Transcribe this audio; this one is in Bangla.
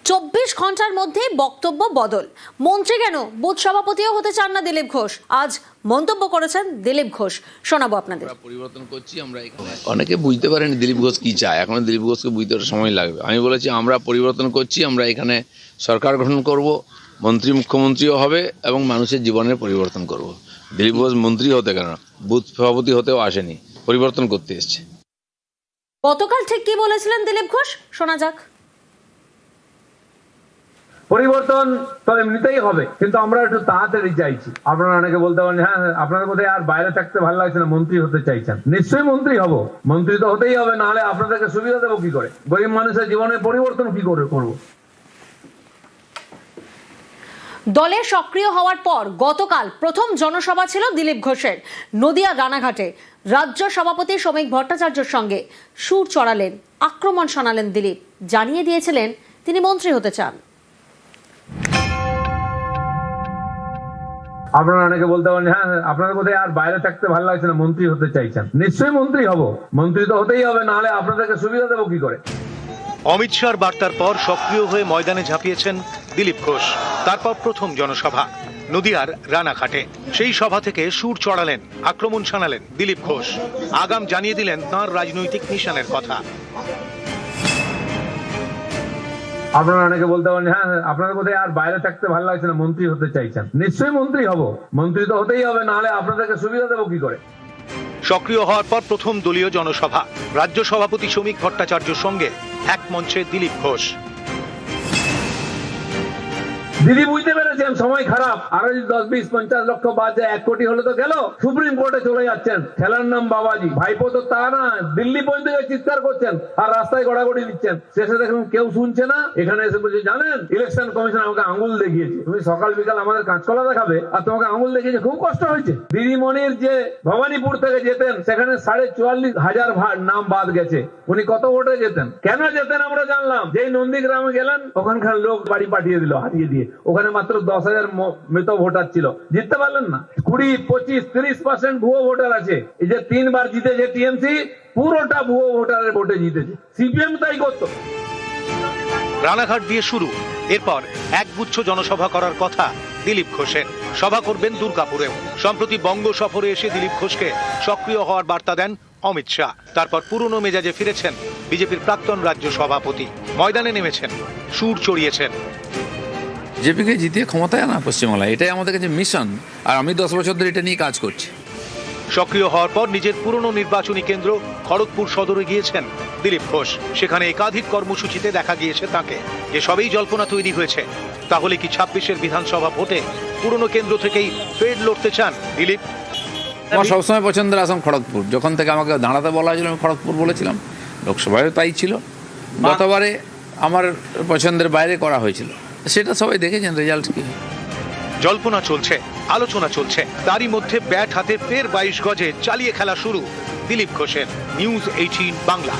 24 ঘন্টার মধ্যে বক্তব্য বদল। মন্ত্রী কেন বুথ সভাপতিও হতে চান না দিলীপ ঘোষ, আজ মন্তব্য করেছেন দিলীপ ঘোষ। শোনাবো আপনাদের। পরিবর্তন করছি আমরা এখানে। অনেকে বুঝতে পারেন দিলীপ ঘোষ কি চায়, এখন দিলীপ ঘোষকে বুঝতে সময় লাগবে। আমি বলেছি আমরা পরিবর্তন করছি, আমরা এখানে সরকার গঠন করব, মন্ত্রী মুখ্যমন্ত্রীও হবে এবং মানুষের জীবনের পরিবর্তন করব। দিলীপ ঘোষ মন্ত্রী হতে কেন, বুথ সভাপতি হতেও আসেনি, পরিবর্তন করতে এসছে। গতকাল ঠিক কি বলেছিলেন দিলীপ ঘোষ, শোনা যাক। পরিবর্তন তো এমনিতেই হবে, কিন্তু আমরা একটু তাড়াতাড়ি চাইছি। আপনারা অনেকে বলতে পারেন হ্যাঁ আপনাদের কোথায় আর বাইরে থাকতে ভালো লাগছে না, মন্ত্রী হতে চাইছেন। নিশ্চয়ই মন্ত্রী হব, মন্ত্রী তো হতেই হবে, নাহলে আপনাদেরকে সুবিধা দেবো কি করে? গরিব মানুষের জীবনের পরিবর্তন কি করে করবো? দলে সক্রিয় হওয়ার পর গতকাল প্রথম জনসভা ছিল দিলীপ ঘোষের নদিয়া রানাঘাটে। রাজ্য সভাপতি শ্রমিক ভট্টাচার্যের সঙ্গে সুর চড়ালেন, আক্রমণ শোনালেন দিলীপ। জানিয়ে দিয়েছিলেন তিনি মন্ত্রী হতে চান। আপনারা অনেকে বলতে পারেন হ্যাঁ আপনাদের কোথায় আর বাইরে থাকতে ভালো লাগছে না, মন্ত্রী হতে চাইছেন। নিশ্চয়ই মন্ত্রী হব, মন্ত্রী তো হতেই হবে, নাহলে আপনাদেরকে সুবিধা দেবো কি করে? অমিত শাহর বার্তার পর সক্রিয় হয়ে ময়দানে ঝাঁপিয়েছেন দিলীপ ঘোষ। তারপর প্রথম জনসভা নদিয়ার রানাঘাটে। সেই সভা থেকে সুর চড়ালেন, আক্রমণ শানালেন দিলীপ ঘোষ। আগাম জানিয়ে দিলেন তাঁর রাজনৈতিক মিশনের কথা। আপনারা অনেকে বলতে পারেন হ্যাঁ আপনাদের কোথায় আর বাইরে থাকতে ভালো লাগছে না, মন্ত্রী হতে চাইছেন। নিশ্চয়ই মন্ত্রী হব, মন্ত্রী তো হতেই হবে, নাহলে আপনাদেরকে সুবিধা দেবো কি করে? সক্রিয় হওয়ার পর প্রথম দলীয় জনসভা, রাজ্য সভাপতি শ্রমিক ভট্টাচার্যের সঙ্গে এক মঞ্চে দিলীপ ঘোষ। দিদি বুঝতে পেরেছেন সময় খারাপ, আরো যদি 10-20-50 লক্ষ বাদ যায় 1 কোটি হলে তো গেল। সুপ্রিম কোর্টে চলে যাচ্ছেন, খেলার নাম বাবাজি। ভাইপো তো তা না, দিল্লি পর্যন্ত চিৎকার করছেন আর রাস্তায় গড়াগড়ি দিচ্ছেন। শেষে দেখুন কেউ শুনছে না, এখানে এসে বলছে জানেন ইলেকশন কমিশন আমাকে আঙুল দেখিয়েছে, তুমি সকাল বিকাল আমাদের কাঁচকলা দেখাবে আর তোমাকে আঙুল দেখিয়েছে, খুব কষ্ট হয়েছে। দিদিমণির যে ভবানীপুর থেকে যেতেন সেখানে 44,500 নাম বাদ গেছে। উনি কত ভোটে যেতেন, কেন যেতেন আমরা জানলাম। যেই নন্দীগ্রামে গেলেন ওখানকার লোক বাড়ি পাঠিয়ে দিল হারিয়ে দিয়ে। ওখানে মাত্র 10,000 মৃত ভোটার ছিল, জিততে পারলেন না। 20-25-30% ভুয়ো ভোটার আছে। এই যে 3 বার জিতেছে টিএমসি, পুরোটা ভুয়ো ভোটারের ভোটে জিতেছে। সিপিএম তাই করতো। রানাঘাট দিয়ে শুরু, এরপর একগুচ্ছ জনসভা করার কথা দিলীপ ঘোষের। সভা করবেন দুর্গাপুরেও। সম্প্রতি বঙ্গ সফরে এসে দিলীপ ঘোষকে সক্রিয় হওয়ার বার্তা দেন অমিত শাহ। তারপর পুরনো মেজাজে ফিরেছেন বিজেপির প্রাক্তন রাজ্য সভাপতি। ময়দানে নেমেছেন, সুর চড়িয়েছেন। বিজেপিকে জিতিয়ে ক্ষমতায় আনা পশ্চিমবাংলায়, এটাই আমাদের কাছে মিশন, আর আমি 10 বছর ধরে এটা নিয়ে কাজ করছি। সক্রিয় হওয়ার পর নিজের পুরনো নির্বাচনী কেন্দ্র খড়গপুর সদরে গিয়েছেন দিলীপ ঘোষ। সেখানে একাধিক কর্মসূচিতে দেখা গিয়েছে তাকে। যে সবই জল্পনা তৈরি হয়েছে, তাহলে কি 26-এর বিধানসভা ভোটে পুরনো কেন্দ্র থেকেই ফের লড়তে চান দিলীপ? আমার সবসময় পছন্দের আসন খড়গপুর। যখন থেকে আমাকে দাঁড়াতে বলা হয়েছিল আমি খড়গপুর বলেছিলাম, লোকসভায়ও তাই ছিল। গতবারে আমার পছন্দের বাইরে করা হয়েছিল, সেটা সবাই দেখেছেন রেজাল্ট কি। জল্পনা চলছে, আলোচনা চলছে, তারই মধ্যে ব্যাট হাতে ফের 22 গজে চালিয়ে খেলা শুরু দিলীপ ঘোষের। নিউজ 18 বাংলা।